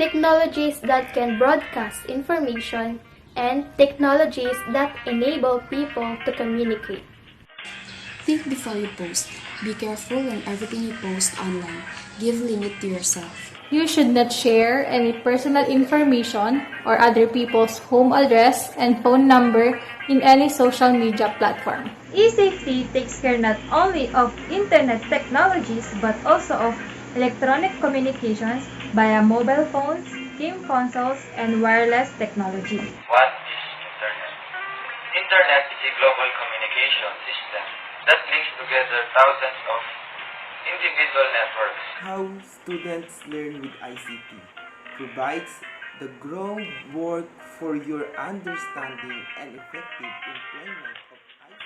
technologies that can broadcast information, and technologies that enable people to communicate. Think before you post. Be careful in everything you post online. Give limit to yourself. You should not share any personal information or other people's home address and phone number in any social media platform. ESafety takes care not only of internet technologies but also of electronic communications via mobile phones, game consoles, and wireless technology. What is Internet? Internet is a global communication system that links together thousands of individual networks. How students learn with ICT provides the groundwork for your understanding and effective employment of ICT.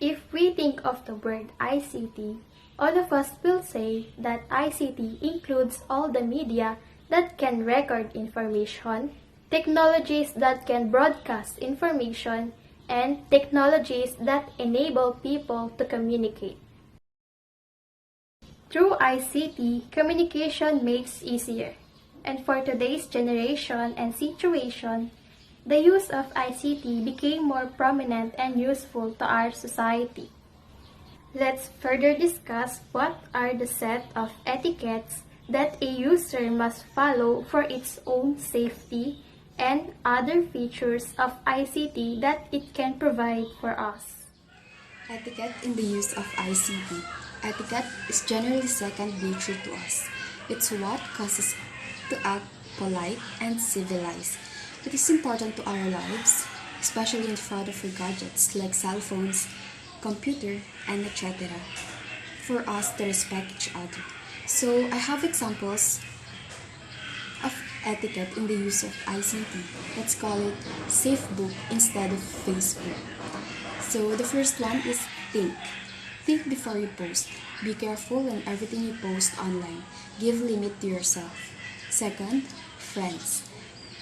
If we think of the word ICT, all of us will say that ICT includes all the media that can record information, technologies that can broadcast information, and technologies that enable people to communicate. Through ICT, communication makes easier. And for today's generation and situation, the use of ICT became more prominent and useful to our society. Let's further discuss what are the set of etiquettes that a user must follow for its own safety and other features of ICT that it can provide for us. Etiquette in the use of ICT. Etiquette is generally second nature to us. It's what causes us to act polite and civilized. It is important to our lives, especially in front of our gadgets like cell phones, computer, and etc. for us to respect each other. So I have examples of etiquette in the use of ICT. Let's call it safe book instead of Facebook. So the first one is think. Think before you post. Be careful in everything you post online. Give limit to yourself. Second, friends.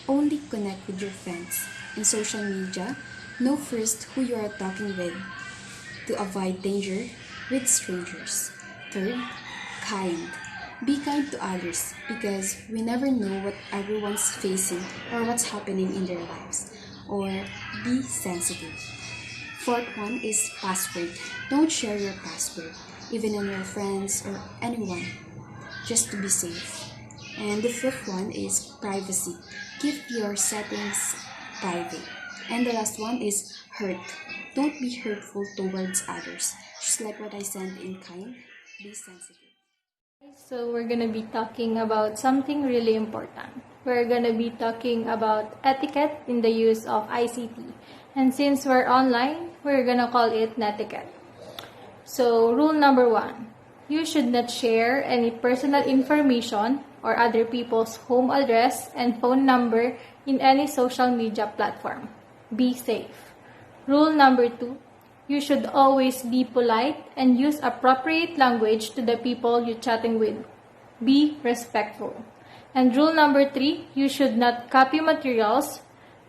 Only connect with your friends. In social media, know first who you are talking with to avoid danger with strangers. Third, kind. Be kind to others because we never know what everyone's facing or what's happening in their lives. Or be sensitive. Fourth one is password. Don't share your password, even on your friends or anyone, just to be safe. And the fifth one is privacy. Keep your settings private. And the last one is hurt. Don't be hurtful towards others. Just like what I said in kind, be sensitive. So we're going to be talking about something really important. We're going to be talking about etiquette in the use of ICT. And since we're online, we're going to call it Netiquette. So rule number 1, you should not share any personal information or other people's home address and phone number in any social media platform. Be safe. Rule number 2, you should always be polite and use appropriate language to the people you're chatting with. Be respectful. And rule number 3, you should not copy materials,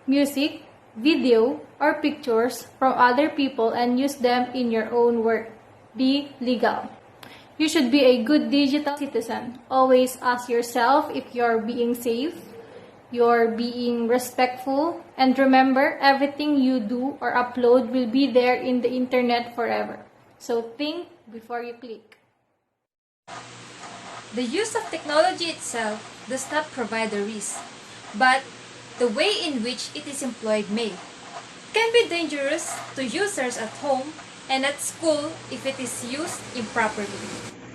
music, video, or pictures from other people and use them in your own work. Be legal. You should be a good digital citizen. Always ask yourself if you're being safe, you're being respectful, and remember, everything you do or upload will be there in the internet forever. So think before you click. The use of technology itself does not provide a risk, but the way in which it is employed may. It can be dangerous to users at home and at school if it is used improperly.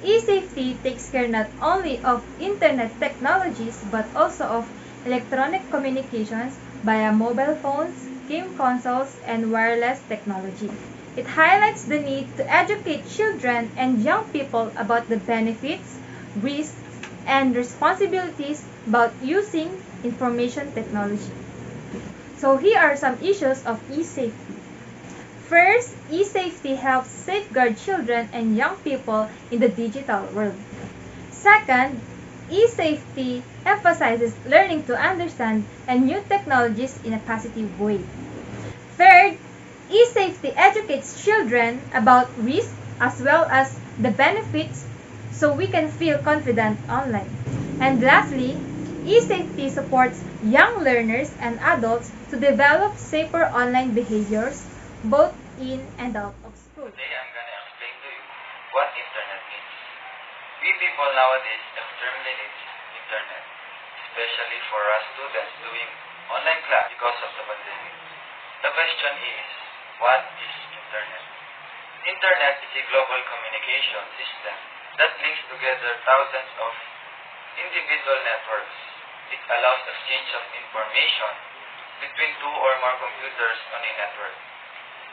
ESafety takes care not only of internet technologies but also of electronic communications via mobile phones, game consoles, and wireless technology. It highlights the need to educate children and young people about the benefits, risks, and responsibilities about using information technology. So here are some issues of e-safety. First, e-safety helps safeguard children and young people in the digital world. Second, e-safety emphasizes learning to understand and new technologies in a positive way. Third, e-safety educates children about risk as well as the benefits so we can feel confident online. And lastly, e-safety supports young learners and adults to develop safer online behaviors both in and out of school. Today I'm gonna explain to you what internet means. We people nowadays exterminate internet, especially for us students doing online class because of the pandemic. The question is, what is internet? Internet is a global communication system that links together thousands of individual networks. It allows exchange of information between two or more computers on a network.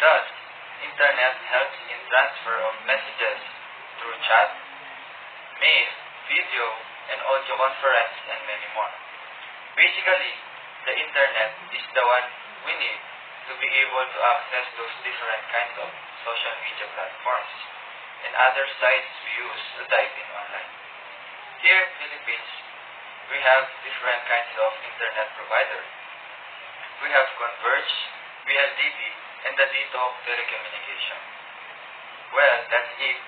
Thus, internet helps in transfer of messages through chat, mail, video, and audio conference, and many more. Basically, the internet is the one we need to be able to access those different kinds of social media platforms and other sites we use to type in online. Here in Philippines, we have different kinds of internet providers. We have Converge, PLDT, and the Dito Telecommunication. Well, that's it.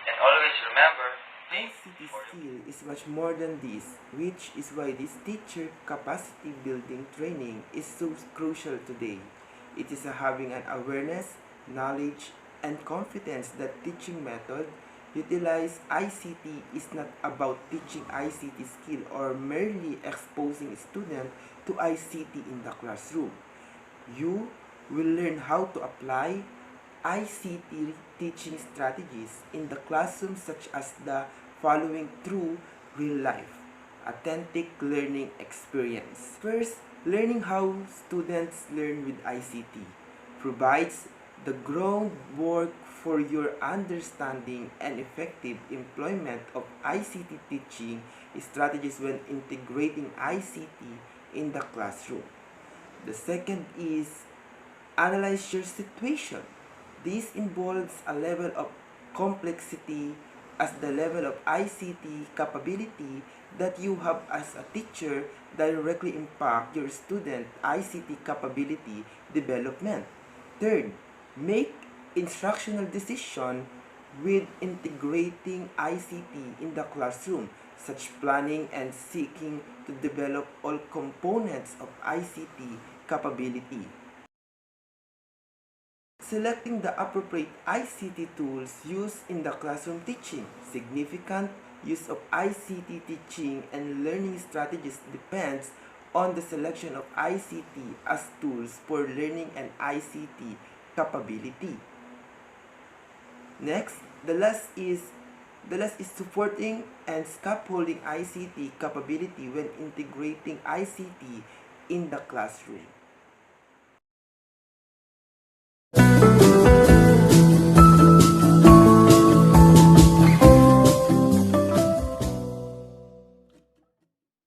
And always remember, ICT skill is much more than this, which is why this teacher capacity building training is so crucial today. It is having an awareness, knowledge, and confidence that teaching method utilize ICT is not about teaching ICT skill or merely exposing students to ICT in the classroom. You will learn how to apply ICT teaching strategies in the classroom, such as the following through real life authentic learning experience. First, learning how students learn with ICT provides the groundwork for your understanding and effective employment of ICT teaching strategies when integrating ICT in the classroom. The second is analyze your situation. This involves a level of complexity as the level of ICT capability that you have as a teacher directly impact your student ICT capability development. Third, make instructional decision with integrating ICT in the classroom, such planning and seeking to develop all components of ICT capability. Selecting the appropriate ICT tools used in the classroom teaching. Significant use of ICT teaching and learning strategies depends on the selection of ICT as tools for learning and ICT capability. Next, the last is supporting and scaffolding ICT capability when integrating ICT in the classroom.